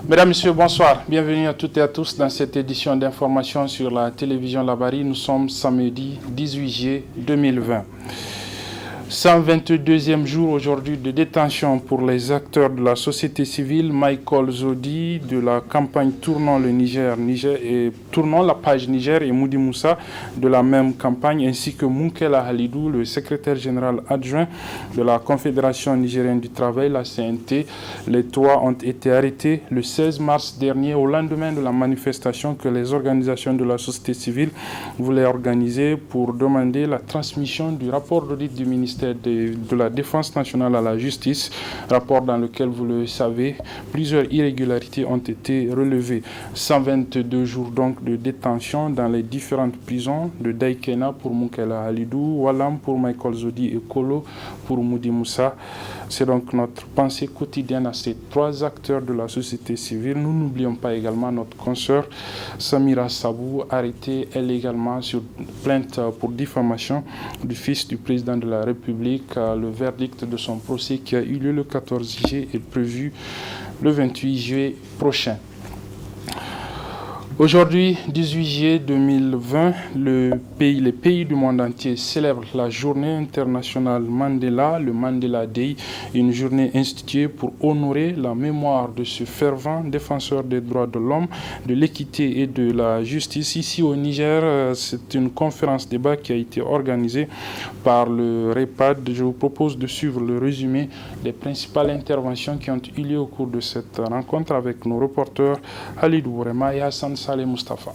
Mesdames, Messieurs, bonsoir. Bienvenue à toutes et à tous dans cette édition d'information sur la télévision Labari. Nous sommes samedi 18 juillet 2020. 122e jour aujourd'hui de détention pour les acteurs de la société civile, Michael Zodi de la campagne Tournons le Niger et Tournons la page Niger et Moudi Moussa de la même campagne, ainsi que Munkela Halidou, le secrétaire général adjoint de la Confédération nigérienne du travail, la CNT. Les trois ont été arrêtés le 16 mars dernier au lendemain de la manifestation que les organisations de la société civile voulaient organiser pour demander la transmission du rapport d'audit du ministère de la Défense nationale à la justice, rapport dans lequel, vous le savez, plusieurs irrégularités ont été relevées. 122 jours donc de détention dans les différentes prisons de Daikena pour Munkela Halidou, Walam pour Michael Zodi et Kolo pour Moudi Moussa. C'est donc notre pensée quotidienne à ces trois acteurs de la société civile. Nous n'oublions pas également notre consoeur Samira Sabou, arrêtée elle également sur plainte pour diffamation du fils du président de la République. Le verdict de son procès qui a eu lieu le 14 juillet est prévu le 28 juillet prochain. Aujourd'hui, 18 juillet 2020, les pays du monde entier célèbrent la journée internationale Mandela, le Mandela Day, une journée instituée pour honorer la mémoire de ce fervent défenseur des droits de l'homme, de l'équité et de la justice. Ici au Niger, c'est une conférence débat qui a été organisée par le REPAD. Je vous propose de suivre le résumé des principales interventions qui ont eu lieu au cours de cette rencontre avec nos reporters Halidou Bourema et Hassan Saleh Mustafa.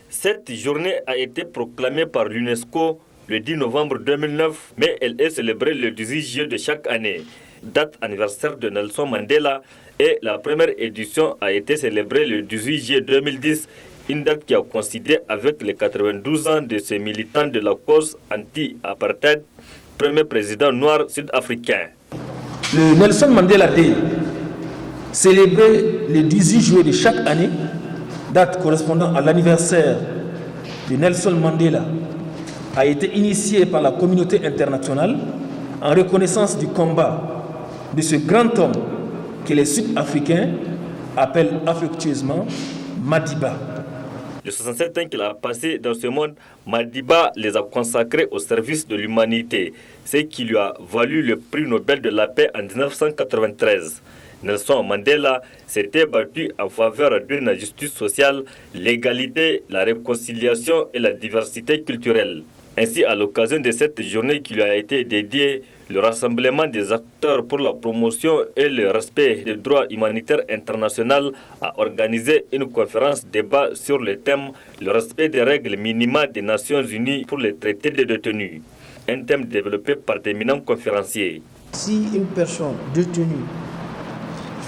Cette journée a été proclamée par l'UNESCO le 10 novembre 2009, mais elle est célébrée le 18 juillet de chaque année, date anniversaire de Nelson Mandela, et la première édition a été célébrée le 18 juillet 2010, une date qui a coïncidé avec les 92 ans de ce militant de la cause anti-apartheid, premier président noir sud-africain. Le Nelson Mandela Day, célébré le 18 juillet de chaque année, date correspondant à l'anniversaire de Nelson Mandela, a été initié par la communauté internationale en reconnaissance du combat de ce grand homme que les Sud-Africains appellent affectueusement Madiba. Les 67 ans qu'il a passé dans ce monde, Madiba les a consacrés au service de l'humanité, ce qui lui a valu le prix Nobel de la paix en 1993. Nelson Mandela s'était battu en faveur d'une justice sociale, l'égalité, la réconciliation et la diversité culturelle. Ainsi, à l'occasion de cette journée qui lui a été dédiée, le Rassemblement des acteurs pour la promotion et le respect des droits humanitaires internationaux a organisé une conférence débat sur le thème « Le respect des règles minimales des Nations Unies pour les traités des détenus », un thème développé par d'éminents conférenciers. Si une personne détenue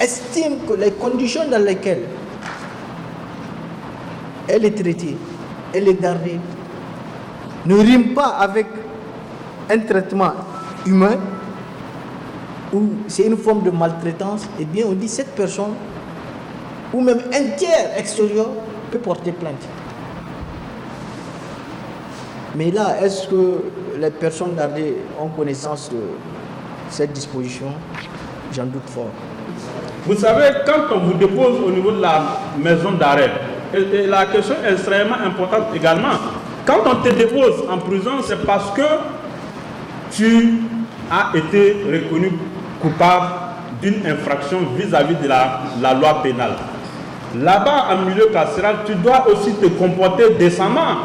estime que les conditions dans lesquelles elle est traitée, elle est gardée, ne riment pas avec un traitement humain ou c'est une forme de maltraitance, eh bien on dit cette personne ou même un tiers extérieur peut porter plainte. Mais là, est-ce que les personnes gardées ont connaissance de cette disposition? J'en doute fort. Vous savez, quand on vous dépose au niveau de la maison d'arrêt, et la question est extrêmement importante également, quand on te dépose en prison, c'est parce que tu as été reconnu coupable d'une infraction vis-à-vis de la loi pénale. Là-bas, en milieu carcéral, tu dois aussi te comporter décemment.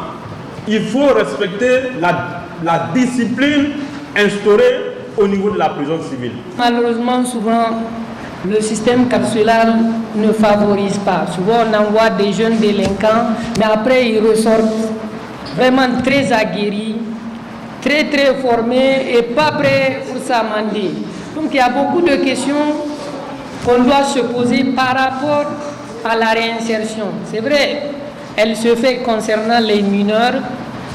Il faut respecter la discipline instaurée au niveau de la prison civile. Malheureusement, souvent, le système carcéral ne favorise pas. Souvent, on envoie des jeunes délinquants, mais après, ils ressortent vraiment très aguerris, très formés et pas prêts pour s'amender. Donc, il y a beaucoup de questions qu'on doit se poser par rapport à la réinsertion. C'est vrai, elle se fait concernant les mineurs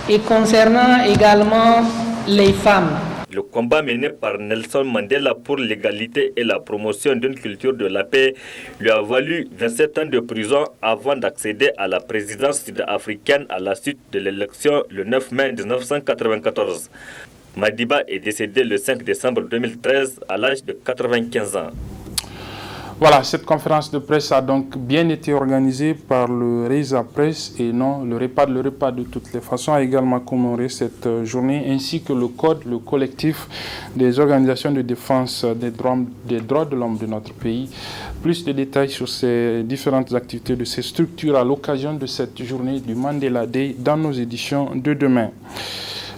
et concernant également les femmes. Le combat mené par Nelson Mandela pour l'égalité et la promotion d'une culture de la paix lui a valu 27 ans de prison avant d'accéder à la présidence sud-africaine à la suite de l'élection le 9 mai 1994. Madiba est décédé le 5 décembre 2013 à l'âge de 95 ans. Voilà, cette conférence de presse a donc bien été organisée par le Reza Presse et non le repas de toutes les façons a également commémoré cette journée ainsi que le collectif des organisations de défense des droits de l'homme de notre pays. Plus de détails sur ces différentes activités de ces structures à l'occasion de cette journée du Mandela Day dans nos éditions de demain.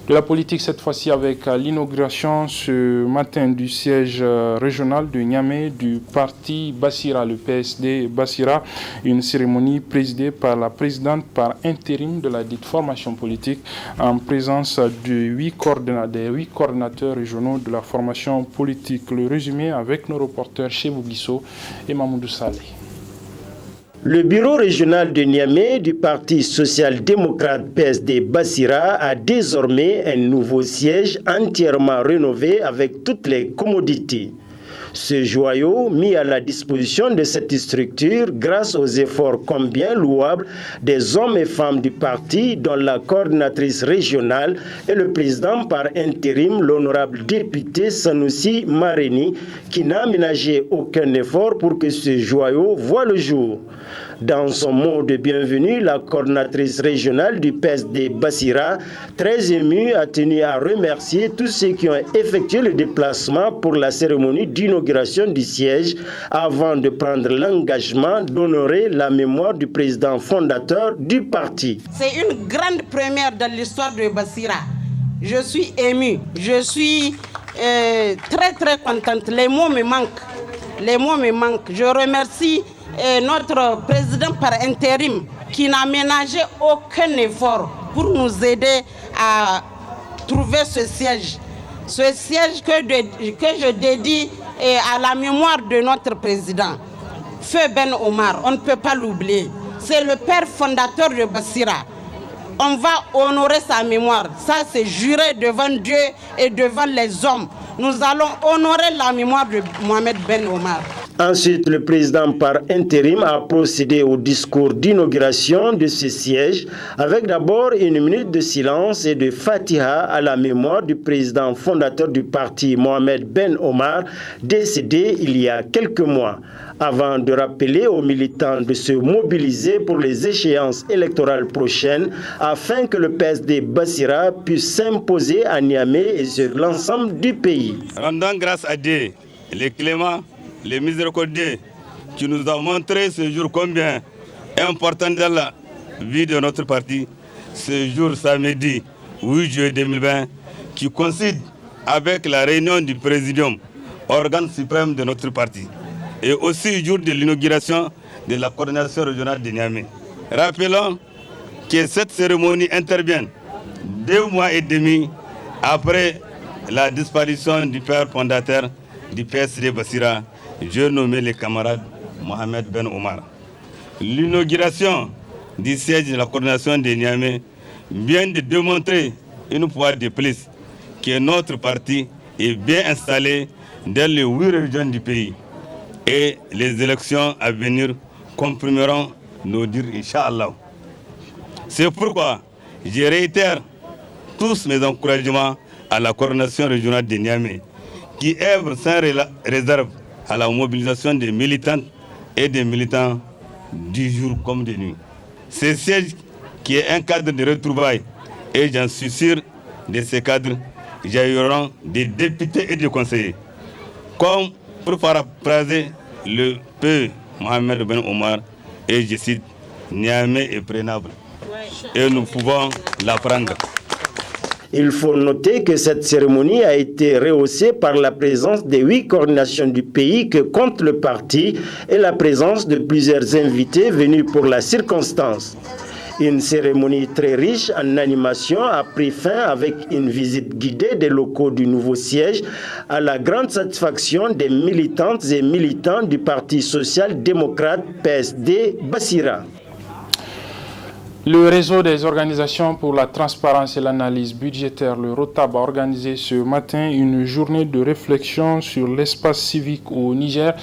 De la politique cette fois-ci avec l'inauguration ce matin du siège régional de Niamey du parti Bassira, le PSD Bassira, une cérémonie présidée par la présidente par intérim de la dite formation politique en présence des 8 coordinateurs régionaux de la formation politique. Le résumé avec nos reporters Chebou Guisso et Mamoudou Saleh. Le bureau régional de Niamey du Parti social-démocrate PSD Bassira a désormais un nouveau siège entièrement rénové avec toutes les commodités. Ce joyau mis à la disposition de cette structure grâce aux efforts combien louables des hommes et femmes du parti dont la coordinatrice régionale et le président par intérim, l'honorable député Sanoussi Mareni, qui n'a ménagé aucun effort pour que ce joyau voie le jour. Dans son mot de bienvenue, la coordinatrice régionale du PSD Bassira, très émue, a tenu à remercier tous ceux qui ont effectué le déplacement pour la cérémonie d'inauguration du siège avant de prendre l'engagement d'honorer la mémoire du président fondateur du parti. C'est une grande première dans l'histoire de Bassira. Je suis émue, je suis très contente. Les mots me manquent. Je remercie notre président par intérim qui n'a ménagé aucun effort pour nous aider à trouver ce siège que je dédie à la mémoire de notre président, Feu Ben Omar. On ne peut pas l'oublier. C'est le père fondateur de Bassira. On va honorer sa mémoire. Ça, c'est juré devant Dieu et devant les hommes. Nous allons honorer la mémoire de Mohamed Ben Omar. Ensuite, le président par intérim a procédé au discours d'inauguration de ce siège avec d'abord une minute de silence et de fatiha à la mémoire du président fondateur du parti Mohamed Ben Omar, décédé il y a quelques mois, avant de rappeler aux militants de se mobiliser pour les échéances électorales prochaines afin que le PSD Bassira puisse s'imposer à Niamey et sur l'ensemble du pays. Rendant grâce à Dieu, les cléments, les miséricordieux qui nous ont montré ce jour combien important dans la vie de notre parti, ce jour samedi 8 juillet 2020, qui coïncide avec la réunion du Présidium, organe suprême de notre parti, et aussi le jour de l'inauguration de la coordination régionale de Niamey. Rappelons que cette cérémonie intervient 2 mois et demi après la disparition du père fondateur du PSD Bassira, je nommé les camarades Mohamed Ben Omar. L'inauguration du siège de la coordination de Niamey vient de démontrer une fois de plus que notre parti est bien installé dans les 8 régions du pays. Et les élections à venir confirmeront nos dires, Inch'Allah. C'est pourquoi je réitère tous mes encouragements à la coordination régionale de Niamey, qui œuvre sans réserve à la mobilisation des militantes et des militants du jour comme de nuit. Ce siège qui est un cadre de retrouvailles, et j'en suis sûr, de ces cadres, jailliront des députés et des conseillers. Comme pour paraphraser le peu Mohamed Ben Omar, et je cite, Niamey est prenable, et nous pouvons la prendre. Il faut noter que cette cérémonie a été rehaussée par la présence des 8 coordinations du pays que compte le parti et la présence de plusieurs invités venus pour la circonstance. Une cérémonie très riche en animation a pris fin avec une visite guidée des locaux du nouveau siège à la grande satisfaction des militantes et militants du Parti social-démocrate PSD Bassira. Le réseau des organisations pour la transparence et l'analyse budgétaire, le ROTAB, a organisé ce matin une journée de réflexion sur l'espace civique au Niger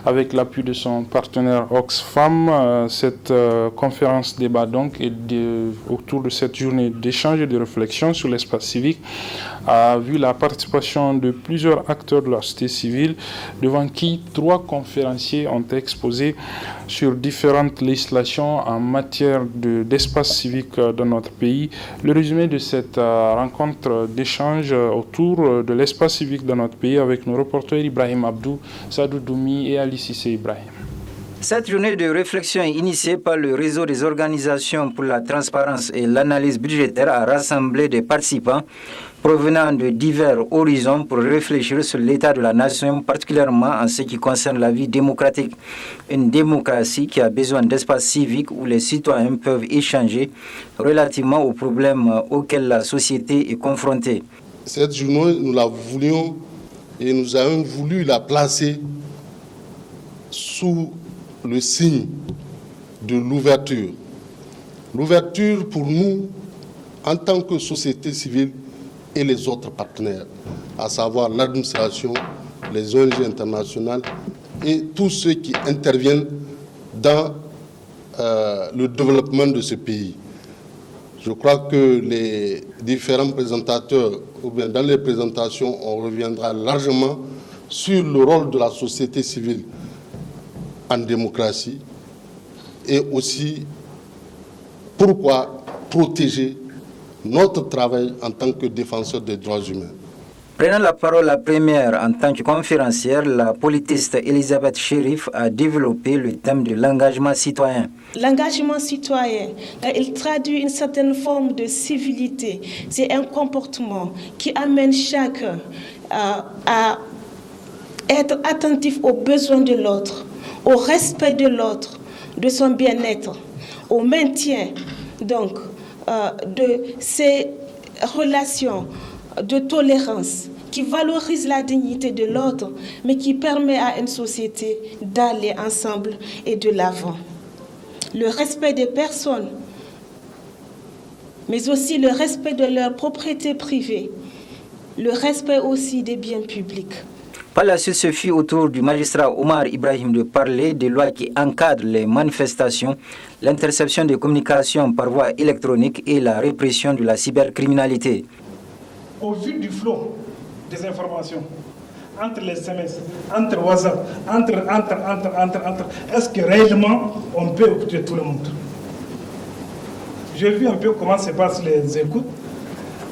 avec l'appui de son partenaire Oxfam. Cette conférence débat donc autour de cette journée d'échange et de réflexion sur l'espace civique a vu la participation de plusieurs acteurs de la société civile, devant qui 3 conférenciers ont exposé sur différentes législations en matière d'espace civique dans notre pays. Le résumé de cette rencontre d'échange autour de l'espace civique dans notre pays avec nos reporters Ibrahim Abdou, Sadou Doumi et Ali Sissé Ibrahim. Cette journée de réflexion initiée par le réseau des organisations pour la transparence et l'analyse budgétaire a rassemblé des participants provenant de divers horizons pour réfléchir sur l'état de la nation, particulièrement en ce qui concerne la vie démocratique. Une démocratie qui a besoin d'espace civique où les citoyens peuvent échanger relativement aux problèmes auxquels la société est confrontée. Cette journée, nous la voulions et nous avons voulu la placer sous le signe de l'ouverture. L'ouverture pour nous, en tant que société civile et les autres partenaires, à savoir l'administration, les ONG internationales et tous ceux qui interviennent dans le développement de ce pays. Je crois que les différents présentateurs, ou bien dans les présentations, on reviendra largement sur le rôle de la société civile en démocratie et aussi pourquoi protéger notre travail en tant que défenseur des droits humains. Prenant la parole la première en tant que conférencière, la politiste Elisabeth Chérif a développé le thème de l'engagement citoyen. L'engagement citoyen, il traduit une certaine forme de civilité. C'est un comportement qui amène chacun à être attentif aux besoins de l'autre, au respect de l'autre, de son bien-être, au maintien donc de ces relations de tolérance qui valorisent la dignité de l'autre, mais qui permet à une société d'aller ensemble et de l'avant. Le respect des personnes, mais aussi le respect de leur propriété privée, le respect aussi des biens publics. Par la suite, ce fut au tour du magistrat Omar Ibrahim de parler des lois qui encadrent les manifestations, l'interception des communications par voie électronique et la répression de la cybercriminalité. Au vu du flot des informations, entre les SMS, entre WhatsApp, entre, est-ce que réellement on peut écouter tout le monde? J'ai vu un peu comment se passent les écoutes.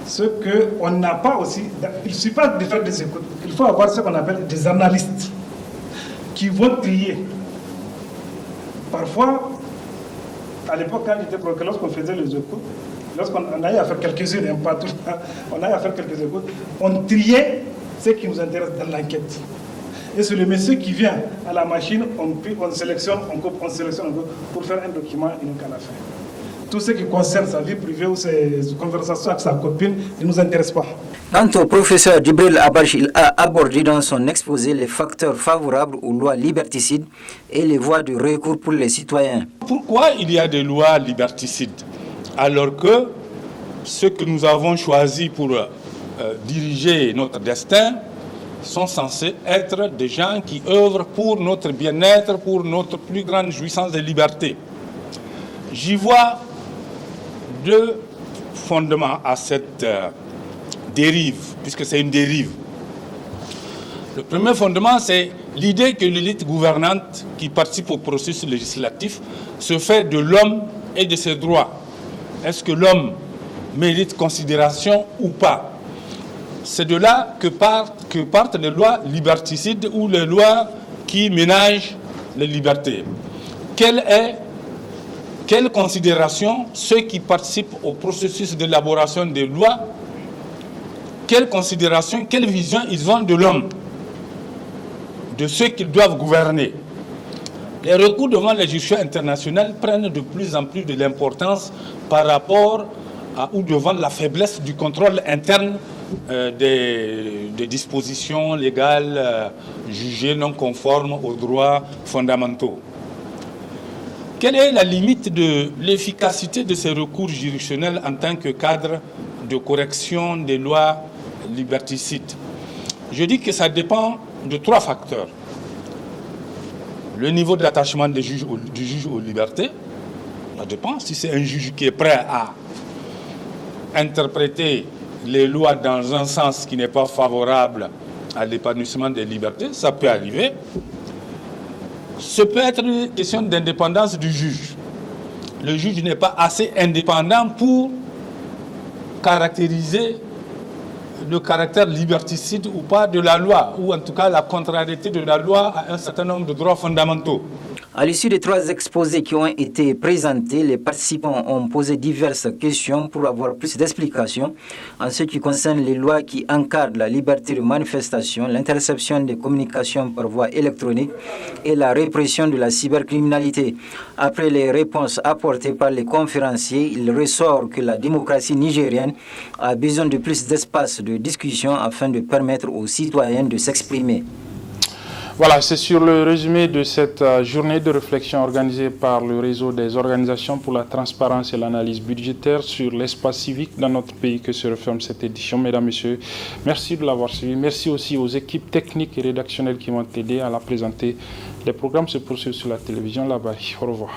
Ce qu'on n'a pas aussi, il ne suffit pas de faire des écoutes, il faut avoir ce qu'on appelle des analystes qui vont trier. Parfois, à l'époque, quand j'étais procureur, lorsqu'on faisait les écoutes, lorsqu'on allait à faire quelques-unes, pas tout, on allait à faire quelques écoutes, on triait ce qui nous intéresse dans l'enquête. Et c'est le monsieur qui vient à la machine, on sélectionne, on coupe, on sélectionne, on coupe, pour faire un document unique à la fin. Tout ce qui concerne sa vie privée ou ses conversations avec sa copine ne nous intéresse pas. Quant au professeur Djibril Abarch, il a abordé dans son exposé les facteurs favorables aux lois liberticides et les voies de recours pour les citoyens. Pourquoi il y a des lois liberticides alors que ceux que nous avons choisis pour diriger notre destin sont censés être des gens qui œuvrent pour notre bien-être, pour notre plus grande jouissance de liberté? J'y vois 2 fondements à cette dérive, puisque c'est une dérive. Le premier fondement, c'est l'idée que l'élite gouvernante qui participe au processus législatif se fait de l'homme et de ses droits. Est-ce que l'homme mérite considération ou pas? C'est de là que partent les lois liberticides ou les lois qui ménagent les libertés. Quelle considération ceux qui participent au processus d'élaboration des lois, quelle considération, quelle vision ils ont de l'homme, de ceux qu'ils doivent gouverner? Les recours devant les juridictions internationales prennent de plus en plus de l'importance par rapport ou devant la faiblesse du contrôle interne des dispositions légales jugées non conformes aux droits fondamentaux. Quelle est la limite de l'efficacité de ces recours juridictionnels en tant que cadre de correction des lois liberticides? Je dis que ça dépend de 3 facteurs. Le niveau d'attachement du juge aux libertés, ça dépend. Si c'est un juge qui est prêt à interpréter les lois dans un sens qui n'est pas favorable à l'épanouissement des libertés, ça peut arriver. Ce peut être une question d'indépendance du juge. Le juge n'est pas assez indépendant pour caractériser le caractère liberticide ou pas de la loi, ou en tout cas la contrariété de la loi à un certain nombre de droits fondamentaux. À l'issue des 3 exposés qui ont été présentés, les participants ont posé diverses questions pour avoir plus d'explications en ce qui concerne les lois qui encadrent la liberté de manifestation, l'interception des communications par voie électronique et la répression de la cybercriminalité. Après les réponses apportées par les conférenciers, il ressort que la démocratie nigérienne a besoin de plus d'espace de discussion afin de permettre aux citoyens de s'exprimer. Voilà, c'est sur le résumé de cette journée de réflexion organisée par le réseau des organisations pour la transparence et l'analyse budgétaire sur l'espace civique dans notre pays que se referme cette édition. Mesdames, Messieurs, merci de l'avoir suivi. Merci aussi aux équipes techniques et rédactionnelles qui m'ont aidé à la présenter. Les programmes se poursuivent sur la télévision là-bas. Au revoir.